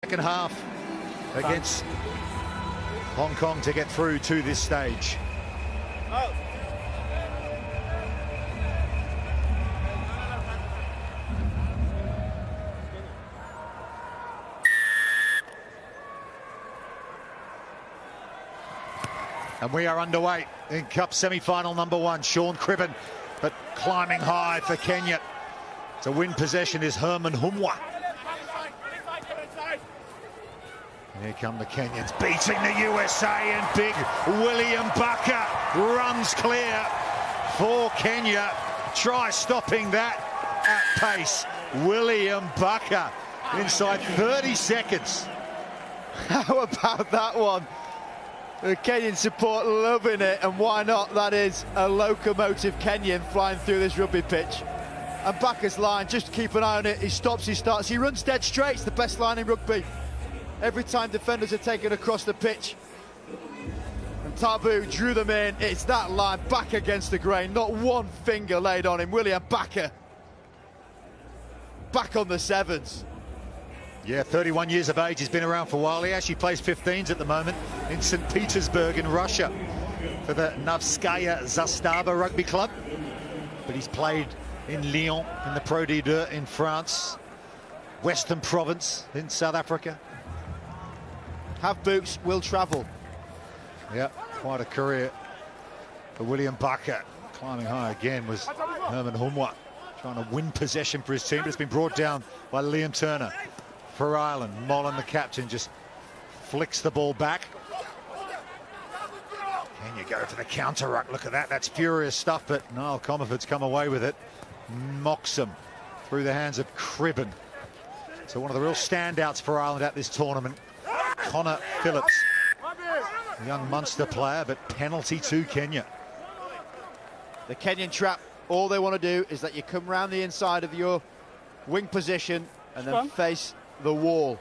Second half against Hong Kong to get through to this stage. And we are underway in Cup semi-final number one. Sean Cribben, but climbing high for Kenya. To win possession is Herman Humwa. Here come the Kenyans, beating the USA, and big William Bucker runs clear for Kenya. Try stopping that at pace. William Bucker inside 30 seconds. How about that one? The Kenyan support loving it, and why not? That is a locomotive Kenyan flying through this rugby pitch. And Bucker's line, just keep an eye on it. He stops, he starts, he runs dead straight. It's the best line in rugby. Every time defenders are taken across the pitch and Tabu drew them in, it's that line back against the grain, not one finger laid on him. William Bucker back on the sevens. Yeah, 31 years of age, he's been around for a while. He actually plays 15s at the moment in St. Petersburg in Russia for the Nevskaya Zastava rugby club. But he's played in Lyon in the Pro D2 in France, Western Province in South Africa. Have boots, will travel. Yeah, quite a career for William Bucker. Climbing high again was Herman Humwa, trying to win possession for his team, but it's been brought down by Liam Turner for Ireland. Mullen, the captain, just flicks the ball back. Can you go for the counter ruck? Look at that, that's furious stuff, but Niall Comerford's come away with it. Mocks him through the hands of Cribben. So one of the real standouts for Ireland at this tournament, Connor Phillips, a young Munster player, but penalty to Kenya. The Kenyan trap, all they want to do is that you come round the inside of your wing position and then face the wall.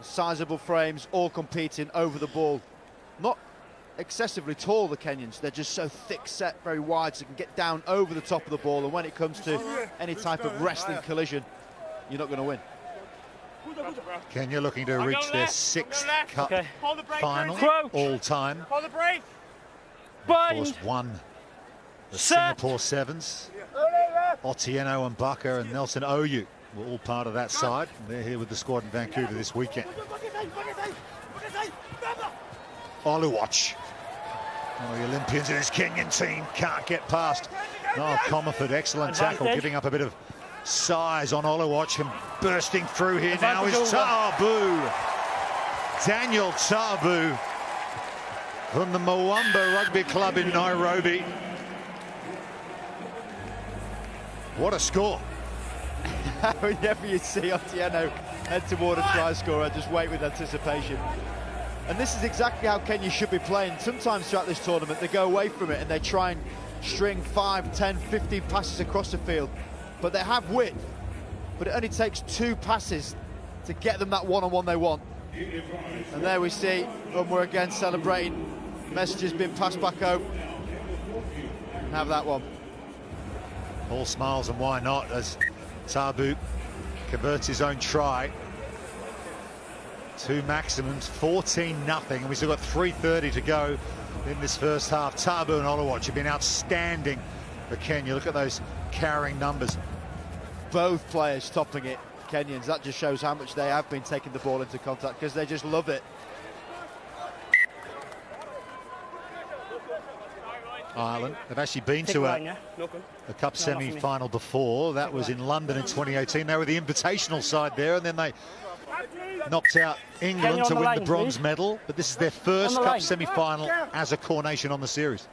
Sizable frames, all competing over the ball. Not excessively tall, the Kenyans, they're just so thick set, very wide, so they can get down over the top of the ball, and when it comes to any type of wrestling collision, you're not going to win. Kenya looking to reach their sixth cup final all time. Of course, won the Singapore Sevens. Otieno and Bucker and Nelson Oyu were all part of that side. They're here with the squad in Vancouver this weekend. Oluwatch, one of the Olympians in his Kenyan team, can't get past Niall Comerford. Excellent tackle, giving up a bit of size on Oluwatch, and bursting through here now is Tabu. Daniel Tabu from the Mwamba Rugby Club in Nairobi. What a score. Whenever you see Otieno head toward a try scorer, just wait with anticipation. And this is exactly how Kenya should be playing. Sometimes throughout this tournament, they go away from it and they try and string 5, 10, 15 passes across the field. But they have width, but it only takes 2 passes to get them that one-on-one they want. And there we see we're again celebrating. Messages being passed back over. And have that one. All smiles, and why not, as Tabu converts his own try. 2 maximums, 14-0, and we've still got 3:30 to go in this first half. Tabu and Oluwatch have been outstanding for Kenya. Look at those carrying numbers. Both players topping it, Kenyans. That just shows how much they have been taking the ball into contact, because they just love it. Ireland have actually been to a cup semi-final before. That was in London in 2018. They were the invitational side there, and then they knocked out England to win the bronze medal. But this is their first cup semi-final as a core nation on the series.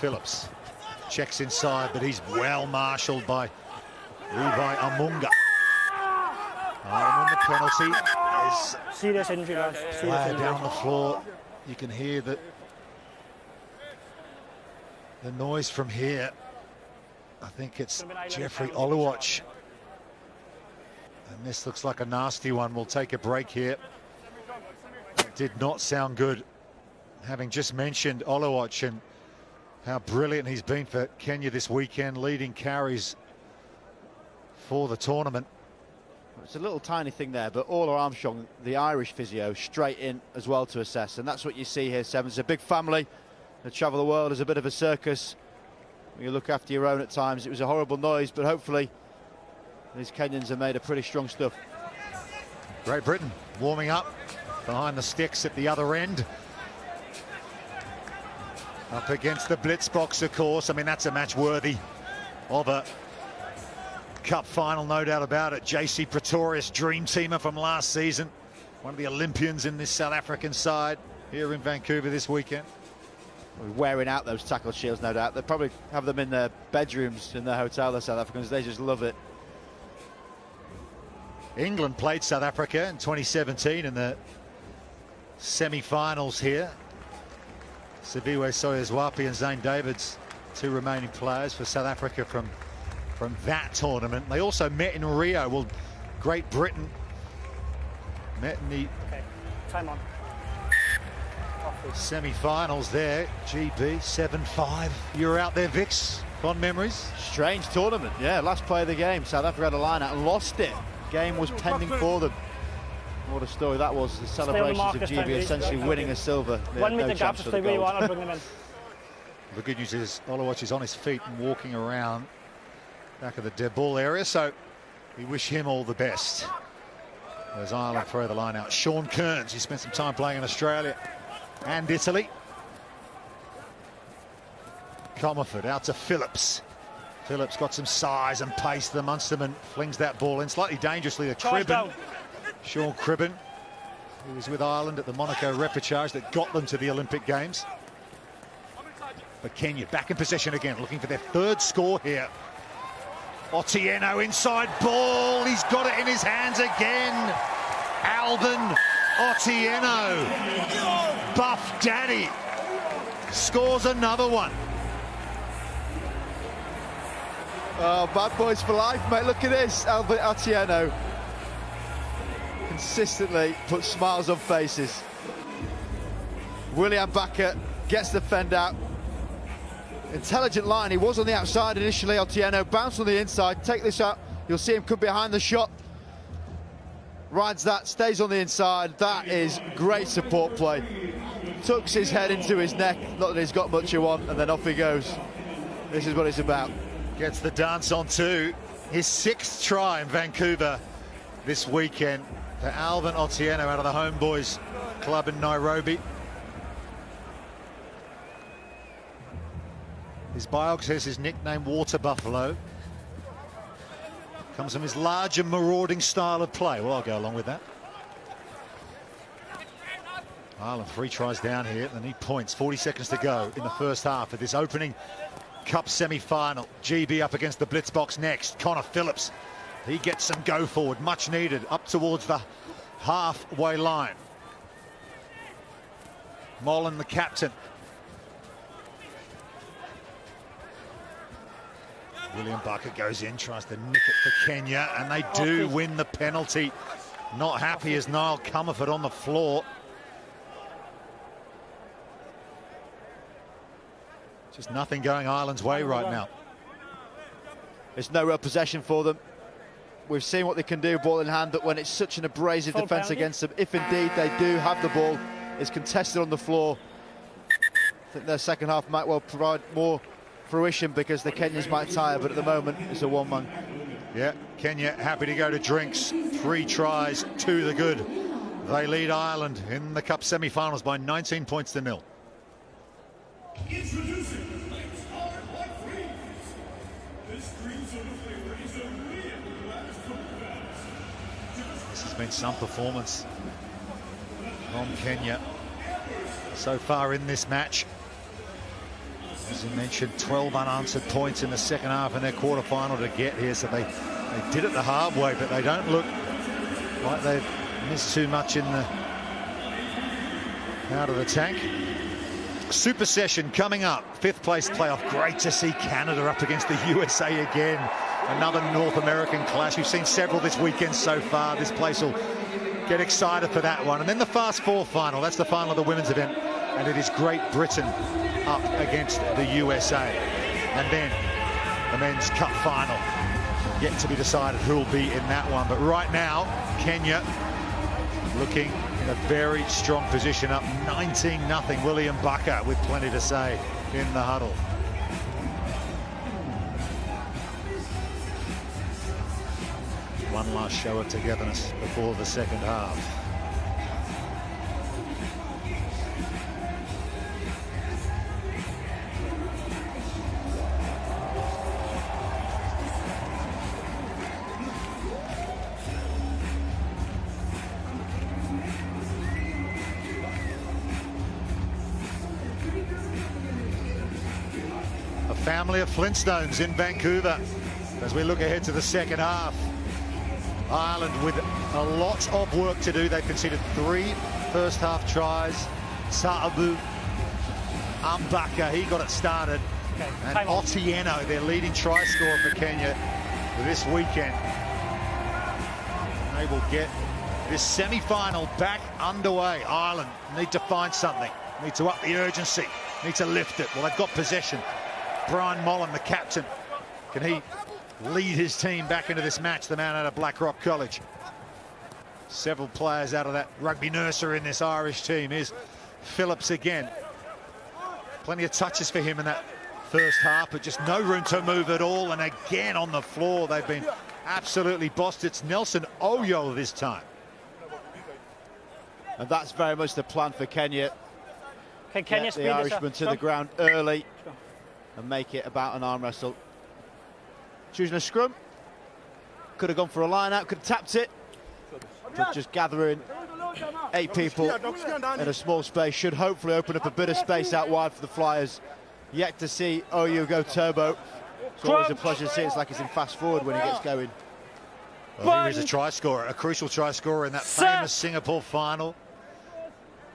Phillips checks inside, but he's well marshalled by Levi Amunga. And the penalty is serious injury, lads. down the floor. You can hear the noise from here. I think it's Jeffrey Oluwatch. And this looks like a nasty one. We'll take a break here. It did not sound good, having just mentioned Oluwatch, and how brilliant he's been for Kenya this weekend, leading carries for the tournament. It's a little tiny thing there, but Orla Armstrong, the Irish physio, straight in as well to assess, and that's what you see here, Sevens. It's a big family. They travel the world as a bit of a circus. You look after your own at times. It was a horrible noise, but hopefully these Kenyans are made of pretty strong stuff. Great Britain warming up behind the sticks at the other end. Up against the blitz box, of course. I mean, that's a match worthy of a cup final, no doubt about it. JC Pretorius, dream teamer from last season. One of the Olympians in this South African side here in Vancouver this weekend. Wearing out those tackle shields, no doubt. They probably have them in their bedrooms in their hotel, the South Africans. They just love it. England played South Africa in 2017 in the semi-finals here. Siviwe Soyezwapi and Zane Davids, two remaining players for South Africa from that tournament. They also met in Rio. Well, Great Britain met in the time on. semi-finals there. GB 7-5. You were out there, Vix. Fond memories. Strange tournament. Yeah, last play of the game. South Africa had a line out and lost it. Game was pending for them. What a story that was. The celebrations of GB essentially winning a silver. 1 meter gap, just stay where you want, I'll bring them in. The good news is Oluwatch is on his feet and walking around back of the dead ball area, so we wish him all the best as Ireland throw the line out. Sean Kearns, he spent some time playing in Australia and Italy. Comerford out to Phillips. Phillips got some size and pace. The Munsterman flings that ball in slightly dangerously to Cribben. Sean Cribben, who was with Ireland at the Monaco repechage that got them to the Olympic Games. But Kenya back in possession again, looking for their third score here. Otieno inside ball. He's got it in his hands again. Alvin Otieno, Buff Daddy, scores another one. Oh, bad boys for life, mate. Look at this. Albert Otieno consistently puts smiles on faces. William Bakker gets the fend out. Intelligent line. He was on the outside initially. Otieno bounced on the inside. Take this out. You'll see him come behind the shot. Rides that, stays on the inside. That is great support play. Tucks his head into his neck. Not that he's got much he wants, and then off he goes. This is what it's about. Gets the dance on too. His 6th try in Vancouver this weekend for Alvin Otieno out of the Homeboys club in Nairobi. His biography says his nickname Water Buffalo comes from his large and marauding style of play. Well, I'll go along with that. Ireland 3 tries down here. They need points. 40 seconds to go in the first half of this opening Cup semi-final. GB up against the blitz box next. Connor Phillips, he gets some go forward, much needed, up towards the halfway line. Mullen, the captain. William Bakker goes in, tries to nick it for Kenya, and they do win the penalty. Not happy is Niall Comerford on the floor. Just nothing going Ireland's way right now. There's no real possession for them. We've seen what they can do, ball in hand, but when it's such an abrasive defence against them, if indeed they do have the ball, it's contested on the floor. I think their second half might well provide more fruition because the Kenyans might tire, but at the moment it's a 1-1. Yeah, Kenya happy to go to drinks. 3 tries, 2 the good. They lead Ireland in the Cup semi-finals by 19 points to 0. Introducing Lights Hard Like Freeze. This green soda flavor is a real blast from fans. This has been some performance from Kenya so far in this match. As you mentioned, 12 unanswered points in the second half in their quarter-final to get here, so they did it the hard way, but they don't look like they've missed too much in the out of the tank. Super session coming up, 5th place playoff. Great to see Canada up against the USA again. Another North American clash. We've seen several this weekend so far. This place will get excited for that one. And then the Fast Four final. That's the final of the women's event. And it is Great Britain up against the USA. And then the men's cup final, yet to be decided who will be in that one. But right now, Kenya looking in a very strong position, up 19-0. William Bucker with plenty to say in the huddle. One last show of togetherness before the second half. A family of Flintstones in Vancouver as we look ahead to the second half. Ireland with a lot of work to do. They've conceded 3 first-half tries. Sa'abu, Mbaka, he got it started. Okay, and Otieno, their leading try scorer for Kenya this weekend. They will get this semi-final back underway. Ireland need to find something. Need to up the urgency. Need to lift it. Well, they've got possession. Brian Mullen, the captain. Can he lead his team back into this match, the man out of Blackrock College? Several players out of that rugby nursery in this Irish team. Here's Phillips again. Plenty of touches for him in that first half, but just no room to move at all. And again on the floor, they've been absolutely bossed. It's Nelson Oyo this time. And that's very much the plan for Kenya. Can Kenya Get speed the this Irishman up? to the ground early and make it about an arm wrestle. Choosing a scrum. Could have gone for a line out, could have tapped it. But just gathering 8 people in a small space should hopefully open up a bit of space out wide for the Flyers. Yet to see OU go turbo. It's always a pleasure to see. It's like he's in fast forward when he gets going. Well, he was a try scorer, a crucial try scorer in that famous Singapore final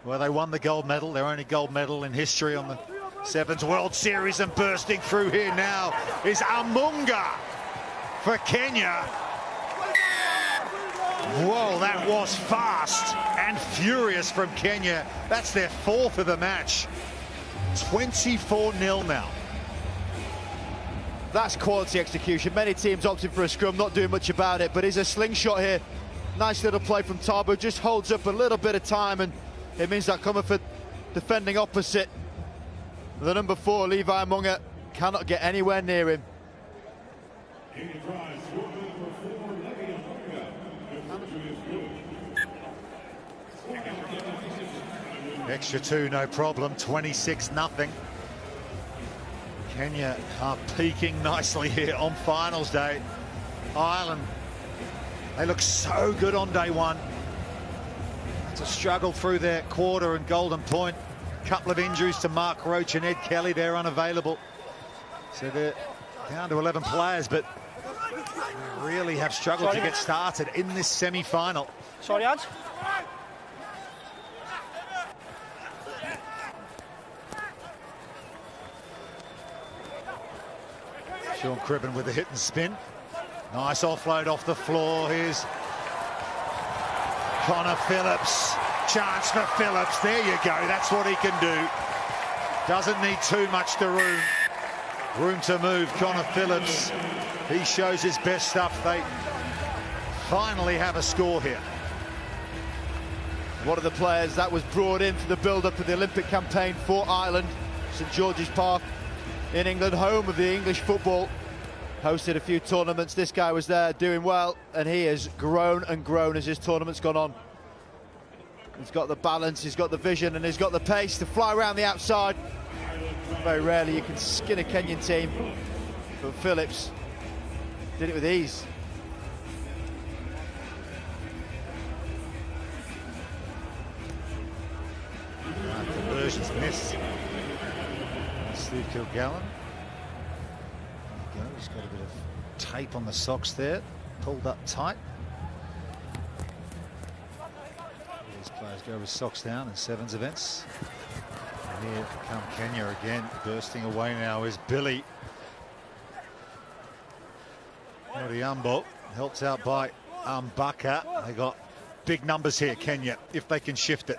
where they won the gold medal, their only gold medal in history on the Sevens World Series. And bursting through here now is Amunga for Kenya. Whoa, that was fast and furious from Kenya. That's their 4th of the match. 24-0 now. That's quality execution. Many teams opting for a scrum, not doing much about it, but here's a slingshot here. Nice little play from Tabo, just holds up a little bit of time, and it means that Comerford defending opposite the number 4, Levi Amunga, cannot get anywhere near him. Extra 2, no problem. 26-0. Kenya are peaking nicely here on finals day. Ireland, they look so good on day one. To struggle through their quarter and golden point. Couple of injuries to Mark Roach and Ed Kelly. They're unavailable. So they're down to 11 players, but they really have struggled to get started in this semi-final. Sorry, Ads. Sean Cribben with the hit and spin. Nice offload off the floor. Here's Connor Phillips. Chance for Phillips. There you go. That's what he can do. Doesn't need too much room to move. Connor Phillips. He shows his best stuff. They finally have a score here. One of the players that was brought in for the build-up of the Olympic campaign for Ireland. St George's Park in England, home of the English football. Hosted a few tournaments. This guy was there doing well, and he has grown and grown as his tournament's gone on. He's got the balance, he's got the vision, and he's got the pace to fly around the outside. Very rarely you can skin a Kenyan team, but Phillips did it with ease. Conversions missed. Steve Kilgallen. There you go. He's got a bit of tape on the socks there, pulled up tight. These players go with socks down in sevens events. And here come Kenya again. Bursting away now is Billy Odhiambo, helped out by Mbaka. They got big numbers here, Kenya, if they can shift it.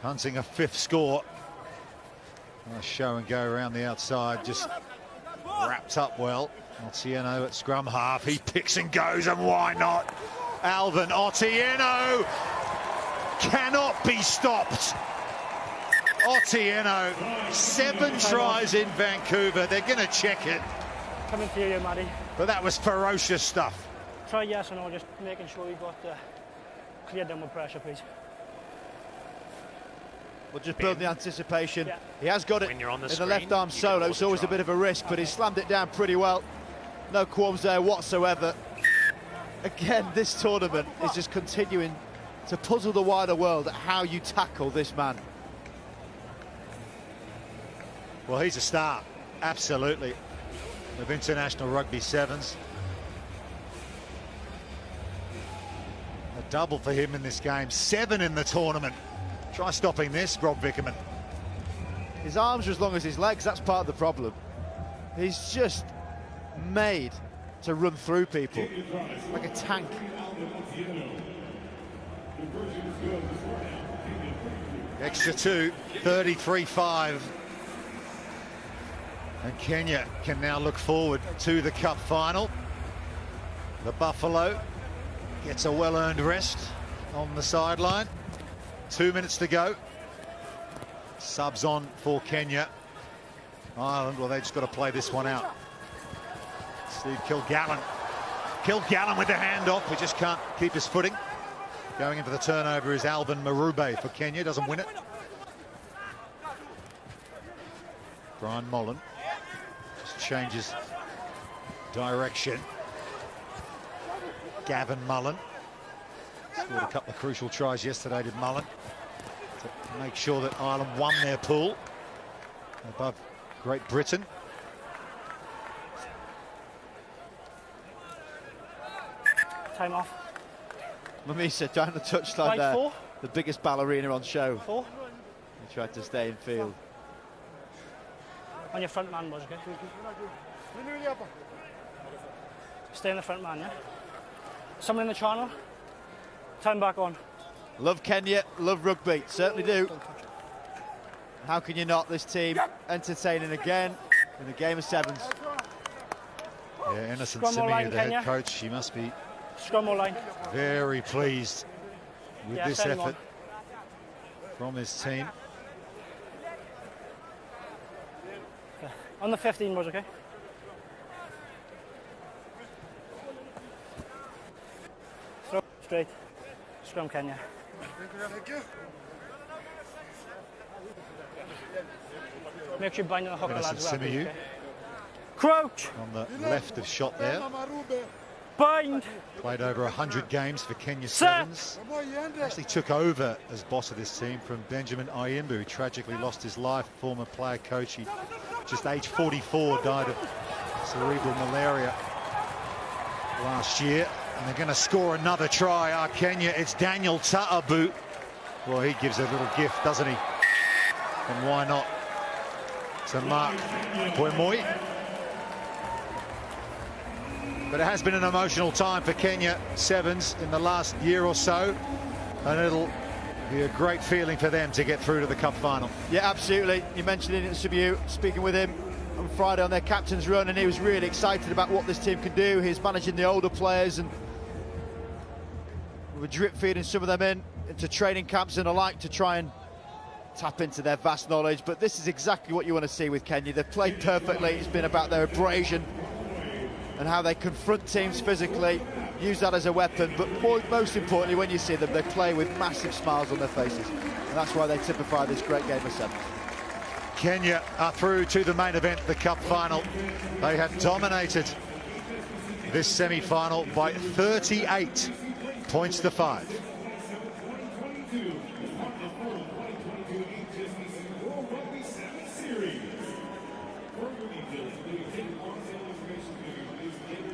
hunting a 5th score. Nice show and go around the outside, just wrapped up well. Otieno at scrum half, he picks and goes, and why not? Alvin Otieno cannot be stopped. Otieno, 7 tries in Vancouver. They're going to check it. Coming to you, Matty. But that was ferocious stuff. Try yes or no, just making sure you got cleared them with pressure, please. We'll just build the anticipation. Yeah. He has got it When you're on the in the screen, left arm you solo. can It's always a try. bit of a risk, but he slammed it down pretty well. No qualms there whatsoever. Again, this tournament is just continuing to puzzle the wider world at how you tackle this man. Well, he's a star, absolutely, of international rugby sevens. A double for him in this game, 7 in the tournament. Try stopping this, Rob Vickerman. His arms are as long as his legs, that's part of the problem. He's just made to run through people like a tank. Extra 2, 33-5. And Kenya can now look forward to the cup final. The Buffalo gets a well-earned rest on the sideline. 2 minutes to go. Subs on for Kenya. Ireland, well, they just got to play this one out. Steve Kilgallen. Kilgallen with the handoff, he just can't keep his footing. Going into the turnover is Alvin Marube for Kenya, doesn't win it. Brian Mullen just changes direction. Gavin Mullen scored a couple of crucial tries yesterday, did Mullen, to make sure that Ireland won their pool above Great Britain. Time off. Mamisa down the touchline Right, there. 4. The biggest ballerina on show. 4. He tried to stay in field. On your front man, was okay? Stay in the front man, yeah? Someone in the channel? Time back on. Love Kenya, love rugby, certainly do. How can you not? This team entertaining again in a game of sevens. Yeah, Innocent Scrum or line, Simiyu, the head Kenya? coach, he must be Scrum or line. very pleased with Yeah, this send him effort from his team. On the 15 was okay? Throw straight. Scrum Kenya. Make sure you bind on the hooker, lads. Innocent Well, Simiyu. okay? Crouch! On the left of shot there. Bind! Played over 100 games for Kenya Set. Sevens. Actually took over as boss of this team from Benjamin Ayimbu, who tragically lost his life. Former player coach, he just age 44 died of cerebral malaria last year. And they're going to score another try. Kenya, it's Daniel Ta'abu. Well, he gives a little gift, doesn't he? And why not to Mark Poemoi? But it has been an emotional time for Kenya Sevens in the last year or so, and it'll be a great feeling for them to get through to the cup final. Yeah, absolutely. You mentioned it in Simiyu, speaking with him on Friday on their captain's run, and he was really excited about what this team can do. He's managing the older players, and we're drip feeding some of them into training camps and the like to try and tap into their vast knowledge. But this is exactly what you want to see with Kenya. They've played perfectly. It's been about their abrasion and how they confront teams physically, use that as a weapon, but most importantly, when you see them, they play with massive smiles on their faces, and that's why they typify this great game of sevens. Kenya are through to the main event, the cup final. They have dominated this semi-final by 38 points to 5.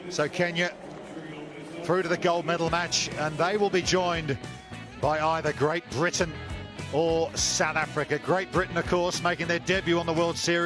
So Kenya through to the gold medal match, and they will be joined by either Great Britain or South Africa. Great Britain, of course, making their debut on the World Series.